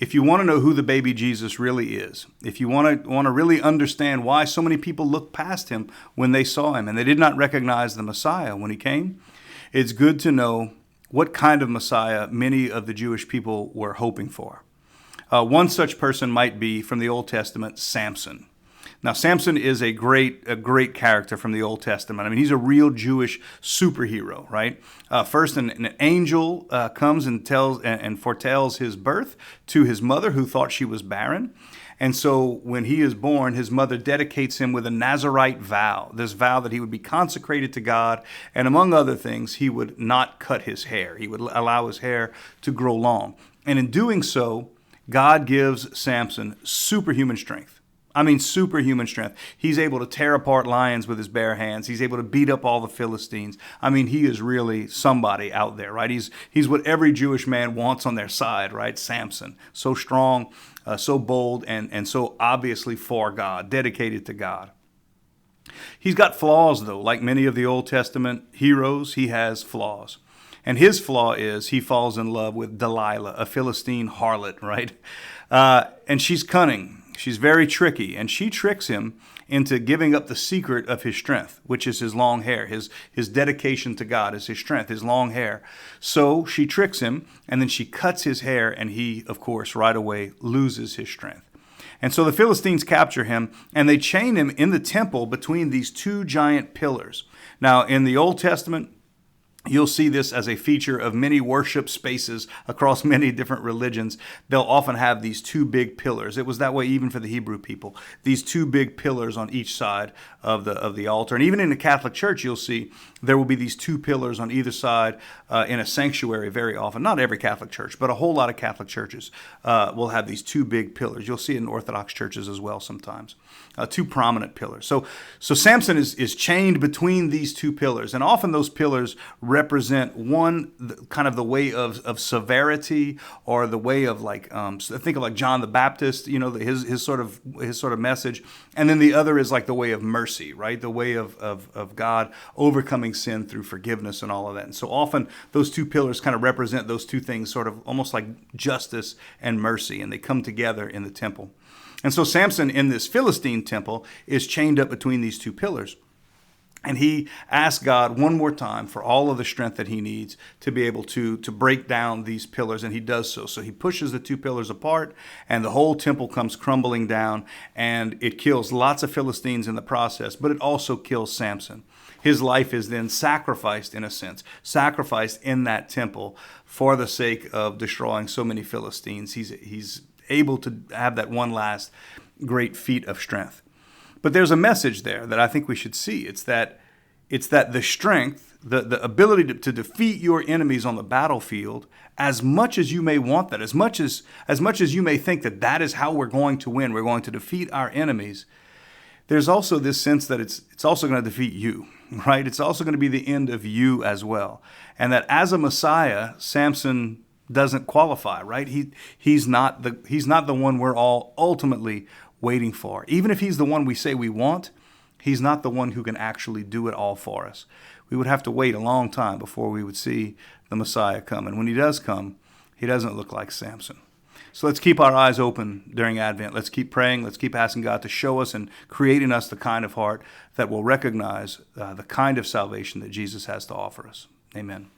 if you want to know who the baby Jesus really is, if you want to really understand why so many people looked past him when they saw him and they did not recognize the Messiah when he came, it's good to know what kind of Messiah many of the Jewish people were hoping for. One such person might be from the Old Testament, Samson. Now, Samson is a great character from the Old Testament. I mean, he's a real Jewish superhero, right? First, an angel comes and foretells his birth to his mother, who thought she was barren. And so when he is born, his mother dedicates him with a Nazirite vow, this vow that he would be consecrated to God. And among other things, he would not cut his hair. He would allow his hair to grow long. And in doing so, God gives Samson superhuman strength. I mean, superhuman strength. He's able to tear apart lions with his bare hands. He's able to beat up all the Philistines. I mean, he is really somebody out there, right? He's what every Jewish man wants on their side, right? Samson, so strong, so bold, and so obviously for God, dedicated to God. He's got flaws, though. Like many of the Old Testament heroes, he has flaws. And his flaw is he falls in love with Delilah, a Philistine harlot, right? And she's cunning. She's very tricky, and she tricks him into giving up the secret of his strength, which is his long hair. His dedication to God is his strength, his long hair. So she tricks him, and then she cuts his hair, and he, of course, right away loses his strength. And so the Philistines capture him, and they chain him in the temple between these two giant pillars. Now, in the Old Testament, you'll see this as a feature of many worship spaces across many different religions. They'll often have these two big pillars. It was that way even for the Hebrew people. These two big pillars on each side of the altar. And even in the Catholic Church, you'll see there will be these two pillars on either side in a sanctuary very often. Not every Catholic church, but a whole lot of Catholic churches will have these two big pillars. You'll see it in Orthodox churches as well sometimes. Two prominent pillars. So Samson is chained between these two pillars. And often those pillars represent one kind of the way of severity, or the way of think of like John the Baptist, his sort of message, and then the other is like the way of mercy, right? The way of God overcoming sin through forgiveness and all of that. And so often those two pillars kind of represent those two things, sort of almost like justice and mercy, and they come together in the temple. And so Samson in this Philistine temple is chained up between these two pillars. And he asks God one more time for all of the strength that he needs to be able to break down these pillars, and he does so. So he pushes the two pillars apart, and the whole temple comes crumbling down, and it kills lots of Philistines in the process, but it also kills Samson. His life is then sacrificed, in a sense, sacrificed in that temple for the sake of destroying so many Philistines. He's able to have that one last great feat of strength. But there's a message there that I think we should see. It's that the strength, the ability to defeat your enemies on the battlefield, as much as you may want that, as much as you may think that is how we're going to win, we're going to defeat our enemies, there's also this sense that it's also going to defeat you, right? It's also going to be the end of you as well. And that as a Messiah, Samson doesn't qualify, right? He's not the one we're all ultimately waiting for. Even if he's the one we say we want, he's not the one who can actually do it all for us. We would have to wait a long time before we would see the Messiah come. And when he does come, he doesn't look like Samson. So let's keep our eyes open during Advent. Let's keep praying. Let's keep asking God to show us and create in us the kind of heart that will recognize the kind of salvation that Jesus has to offer us. Amen.